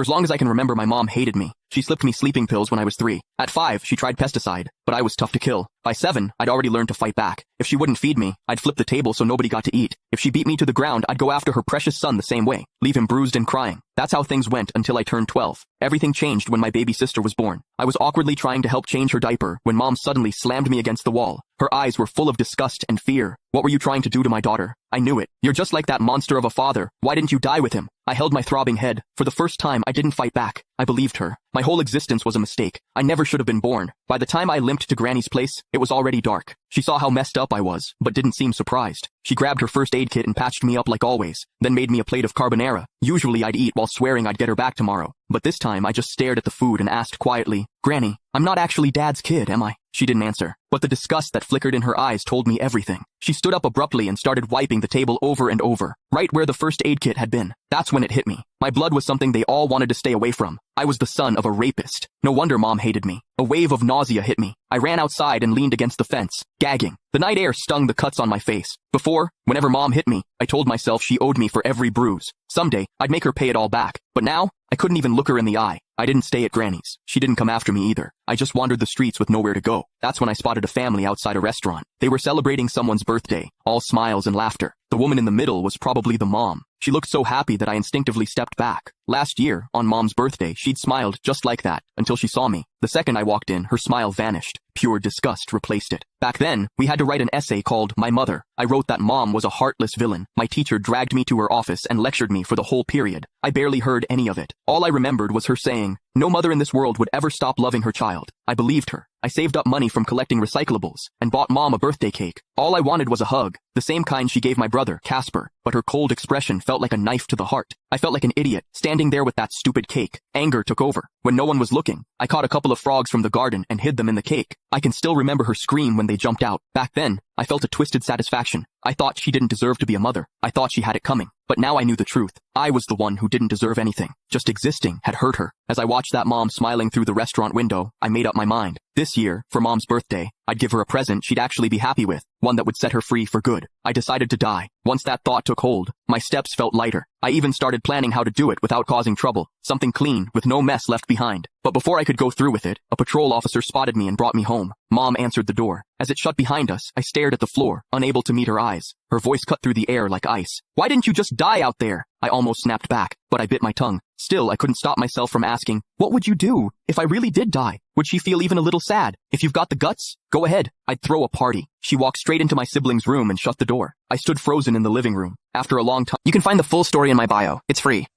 For as long as I can remember, my mom hated me. She slipped me sleeping pills when I was 3. At 5, she tried pesticide, but I was tough to kill. By 7, I'd already learned to fight back. If she wouldn't feed me, I'd flip the table so nobody got to eat. If she beat me to the ground, I'd go after her precious son the same way, leave him bruised and crying. That's how things went until I turned 12. Everything changed when my baby sister was born. I was awkwardly trying to help change her diaper when Mom suddenly slammed me against the wall. Her eyes were full of disgust and fear. What were you trying to do to my daughter? I knew it. You're just like that monster of a father. Why didn't you die with him? I held my throbbing head. For the first time, I didn't fight back. I believed her. My whole existence was a mistake. I never should have been born. By the time I limped to Granny's place, it was already dark. She saw how messed up I was, but didn't seem surprised. She grabbed her first aid kit and patched me up like always, then made me a plate of carbonara. Usually I'd eat while swearing I'd get her back tomorrow. But this time I just stared at the food and asked quietly, "Granny, I'm not actually Dad's kid, am I?" She didn't answer, but the disgust that flickered in her eyes told me everything. She stood up abruptly and started wiping the table over and over, right where the first aid kit had been. That's when it hit me. My blood was something they all wanted to stay away from. I was the son of a rapist. No wonder Mom hated me. A wave of nausea hit me. I ran outside and leaned against the fence, gagging. The night air stung the cuts on my face. Before, whenever Mom hit me, I told myself she owed me for every bruise. Someday, I'd make her pay it all back. But now, I couldn't even look her in the eye. I didn't stay at Granny's. She didn't come after me either. I just wandered the streets with nowhere to go. That's when I spotted a family outside a restaurant. They were celebrating someone's birthday, all smiles and laughter. The woman in the middle was probably the mom. She looked so happy that I instinctively stepped back. Last year, on Mom's birthday, she'd smiled just like that, until she saw me. The second I walked in, her smile vanished. Pure disgust replaced it. Back then, we had to write an essay called My Mother. I wrote that Mom was a heartless villain. My teacher dragged me to her office and lectured me for the whole period. I barely heard any of it. All I remembered was her saying, "No mother in this world would ever stop loving her child." I believed her. I saved up money from collecting recyclables and bought Mom a birthday cake. All I wanted was a hug, the same kind she gave my brother, Casper, but her cold expression felt like a knife to the heart. I felt like an idiot, standing there with that stupid cake. Anger took over. When no one was looking, I caught a couple of frogs from the garden and hid them in the cake. I can still remember her scream when they jumped out. Back then, I felt a twisted satisfaction. I thought she didn't deserve to be a mother. I thought she had it coming. But now I knew the truth. I was the one who didn't deserve anything. Just existing had hurt her. As I watched that mom smiling through the restaurant window, I made up my mind. This year, for Mom's birthday, I'd give her a present she'd actually be happy with, one that would set her free for good. I decided to die. Once that thought took hold, my steps felt lighter. I even started planning how to do it without causing trouble. Something clean, with no mess left behind. But before I could go through with it, a patrol officer spotted me and brought me home. Mom answered the door. As it shut behind us, I stared at the floor, unable to meet her eyes. Her voice cut through the air like ice. "Why didn't you just die out there?" I almost snapped back, but I bit my tongue. Still, I couldn't stop myself from asking, "What would you do if I really did die? Would she feel even a little sad? If you've got the guts, go ahead. I'd throw a party." She walked straight into my sibling's room and shut the door. I stood frozen in the living room. After a long time, you can find the full story in my bio. It's free.